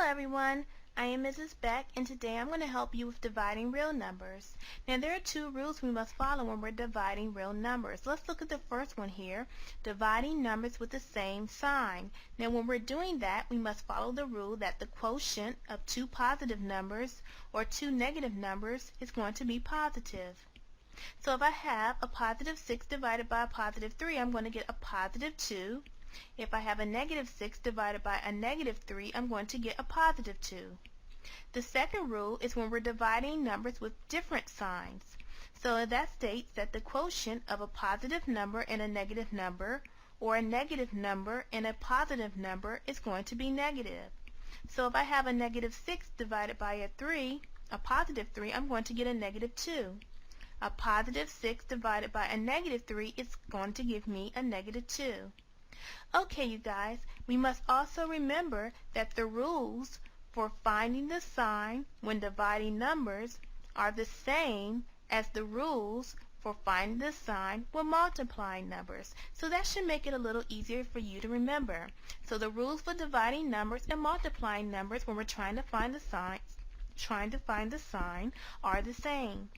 everyone, I am Mrs. Beck, and today I'm going to help you with dividing real numbers. Now there are two rules we must follow when we're dividing real numbers. Let's look at the first one here, dividing numbers with the same sign. Now when we're doing that, we must follow the rule that the quotient of two positive numbers or two negative numbers is going to be positive. So if I have a positive 6 divided by a positive 3, I'm going to get a positive 2. If I have a negative 6 divided by a negative 3, I'm going to get a positive 2. The second rule is when we're dividing numbers with different signs. So that states that the quotient of a positive number and a negative number, or a negative number and a positive number, is going to be negative. So if I have a negative 6 divided by a 3, a positive 3, I'm going to get a negative 2. A positive 6 divided by a negative 3 is going to give me a negative 2. Okay, you guys, we must also remember that the rules for finding the sign when dividing numbers are the same as the rules for finding the sign when multiplying numbers. So that should make it a little easier for you to remember. So the rules for dividing numbers and multiplying numbers when we're trying to find the sign are the same.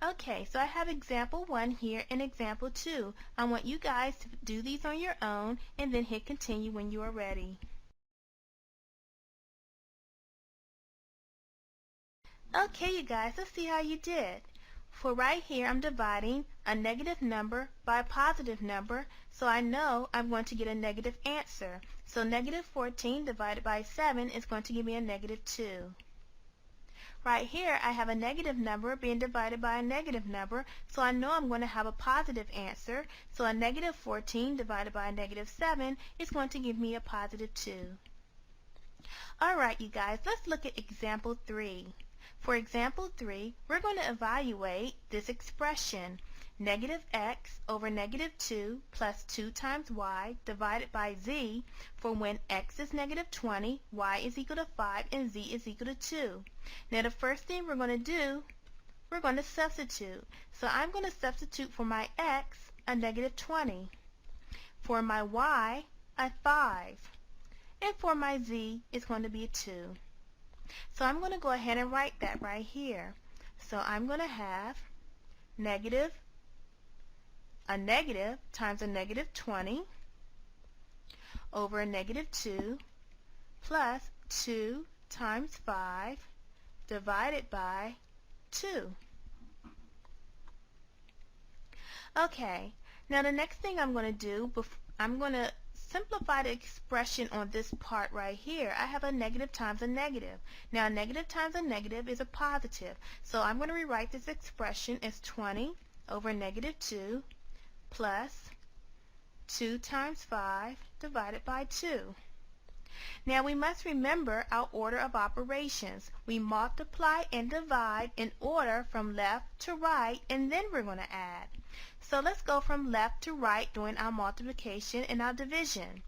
Okay, so I have example 1 here and example 2. I want you guys to do these on your own and then hit continue when you are ready. Okay, you guys, let's see how you did. For right here, I'm dividing a negative number by a positive number, so I know I'm going to get a negative answer. So negative 14 divided by 7 is going to give me a negative 2. Right here, I have a negative number being divided by a negative number, so I know I'm going to have a positive answer. So a negative 14 divided by a negative 7 is going to give me a positive 2. Alright, you guys, let's look at example 3. For example 3, we're going to evaluate this expression, negative x over negative 2 plus 2 times y divided by z for when x is negative 20, y is equal to 5, and z is equal to 2. Now the first thing we're going to do, we're going to substitute. So I'm going to substitute for my x a negative 20, for my y a 5, and for my z it's going to be a 2. So I'm going to go ahead and write that right here. So I'm going to have a negative times a negative 20 over a negative 2 plus 2 times 5 divided by 2. Okay, now the next thing I'm going to do, I'm going to simplify the expression on this part right here. I have a negative times a negative. Now a negative times a negative is a positive. So I'm going to rewrite this expression as 20 over negative 2 plus 2 times 5 divided by 2. Now we must remember our order of operations. We multiply and divide in order from left to right, and then we're going to add. So let's go from left to right doing our multiplication and our division.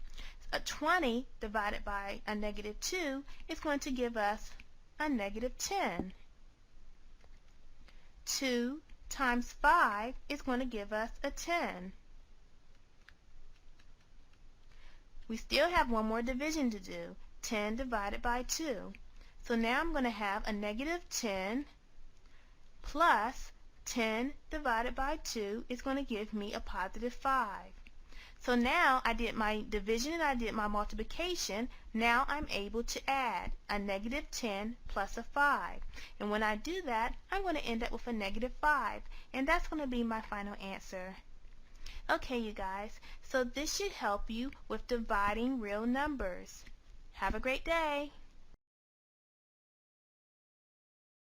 A 20 divided by a negative 2 is going to give us a negative 10. 2 times 5 is going to give us a 10. We still have one more division to do, 10 divided by 2. So now I'm going to have a negative 10 plus 10 divided by 2 is going to give me a positive 5. So now I did my division and I did my multiplication. Now I'm able to add a negative 10 plus a 5. And when I do that, I'm going to end up with a negative 5. And that's going to be my final answer. Okay, you guys, so this should help you with dividing real numbers. Have a great day.